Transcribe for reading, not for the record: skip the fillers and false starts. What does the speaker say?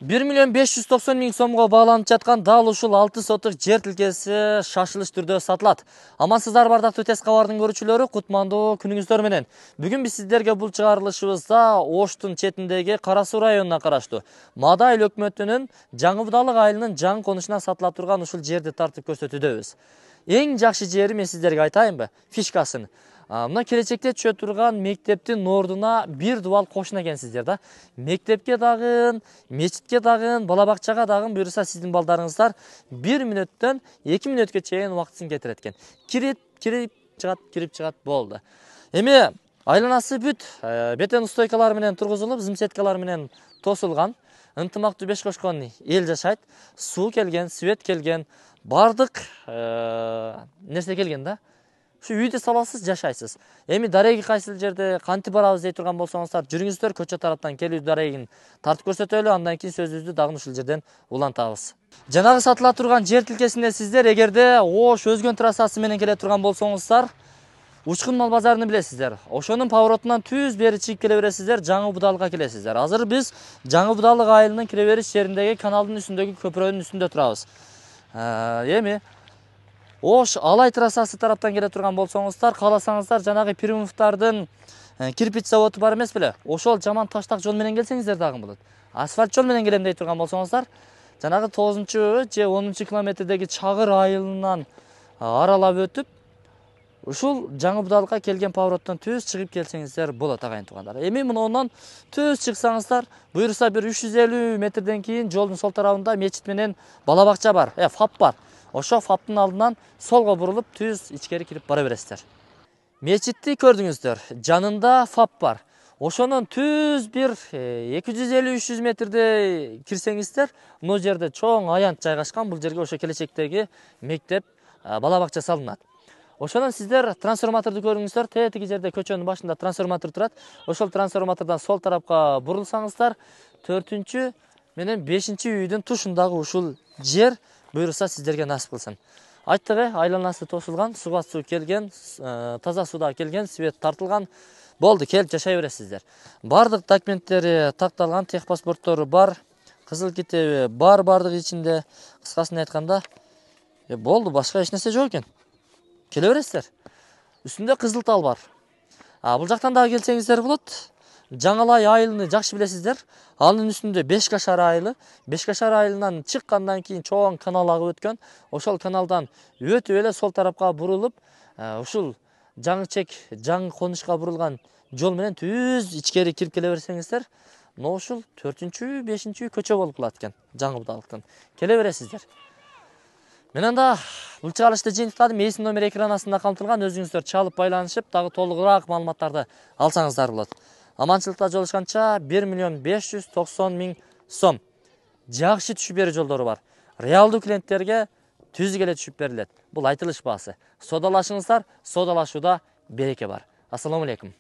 1.590.000 сомго бааланып жаткан дал ушул 6 сотук жер тилкеси шашылыш түрдө сатылат. Амансыздар бардактуу ТС кабардын көрүүчүлөрү, кутмандуу күнүңүздөр менен. Бүгүн биз сиздерге бул чыгарылышыбызда Оштун четиндеги Кара Суу районуна караштуу Мадай өкмөтүнүн Жаңы Будалык айылынын жаңы конушуна сатыла турган ушул жерди тартып көрсөтүүдөбүз. Эң жакшы жери мен сиздерге айтайынбы? Фишкасын. Мына келечекте түшө турган мектептин ордуна бир дубал кошуна экенсиздер да. Мектепке дагы, мечитке дагы, бала бакчага дагы буюрса сиздин балдарыңыздар 1 мүнөттөн 2 мүнөткө чейин убактысын кетирет экен. Кирип чыгат болду. Эми айланасы бүт бетон стойкалар менен тургузулуп, зымсеткалар менен тосулган. Ынтымактуу беш кошкон эл жашайт. Суу келген, свет келген, бардык нерсе келген да. Şu үйдө саласыз жашайсыз. Эми дареги кайсыл жерде кантип барабыз дей турган болсоңуздар, жүрүңүздөр көчө тараптан келүү дарегин тартып көрсөтөлү, андан кийин сөзүбүздү дагы ушул жерден улантабыз. Жанагы сатыла турган жер тилкесинде сиздер эгерде Ош Өзгөн трассасы менен келе турган болсоңуздар, Учкун мал базарын билесиздер. Ошонун поворотунан түз бери чыгып келе бересиздер, Жаңы Будалыкка келесиздер. Азыр биз Жаңы Будалык айылынын кире бериш жериндеги каналдын үстүндөгү көпүрөнүн үстүндө турабыз. Эми Ош Алай трассасы тараптан келе турган болсоңуздар, кааласаңыздар, жанагы Примовдардын кирпич заводу бар эмес беле? Ошол жаман таштак жол менен келсеңиздер дагы болот. Асфальт жол менен келем дей турган болсоңуздар, жанагы 9 же 10 километрдеги Чагыр айылынан аралап өтүп, ушул Жаңы Будалыкка келген повороттон түз чыгып келсеңиздер болот агайын туугандар. Эми мындан түз чыксаңыздар, буюрса бир 350 метрден кийин жолдун сол тарабында мечит менен бала бакча бар, ФАП бар. Ошо ФАПтын алдынан солго бурулуп түз ичкери кирип бара бересиздер. Мечитти көрдүңүздөр, жанында ФАП бар. Ошонун түз бир 250-300 метрде кирсеңиздер, бул жерде чоң аянт жайгашкан, бул жерге ошо келечектеги мектеп, бала бакча салынат. Ошондон сиздер трансформаторду көрүңүздөр, тетиги жерде көчөнүн башында трансформатор турат. Ошол трансформатордон сол тарапка бурулсаңыздар, 4 менен 5 үйдүн тушундагы ушул жер буюрса сиздерге насип кылсын. Айттык, айланасы тосулган, суга суу келген, таза суда келген, свет тартылган. Болду, келип жашай бересиздер. Бардык документтери такталган, техпаспорттору бар, кызыл китеби бар, бардык ичинде. Кыскасын айтканда, болду, башка эч нерсе жок экен. Келе бересиздер. Үстүндө кызыл тал бар. Бул жактан дагы келсеңиздер болот. Жаңалай айылыны жакшы билесиздер. Анын үстүндө Бешкашар айылы. Бешкашар айылынан чыккандан кийин чоң канал агып өткөн. Ошол каналдан өтүп эле сол тарапка бурулуп, ушул жаңычек, жаңы конушка бурулган жол менен түз ичкери кирип келе берсеңиздер, мына ушул 4-5 көчө болуп калат экен Жаңы Будалыктан. Келе бересиздер. Мен анда бул чыгарылышты жыйынтыктадым. Эсин номер экран астында камтылган, өзүңүздөр чалып байланышып, дагы толугураак маалыматтарды алсаңыздар болот. Аманчылыкта жолушканча 1.590.000 сом. Жакшы түшүп берүү жолдору бар. Реалдуу клиенттерге түз келе түшүп берилет. Бул айтылыш баасы. Содалашыңыздар, содалашууда береке бар. Ассаламу алейкум.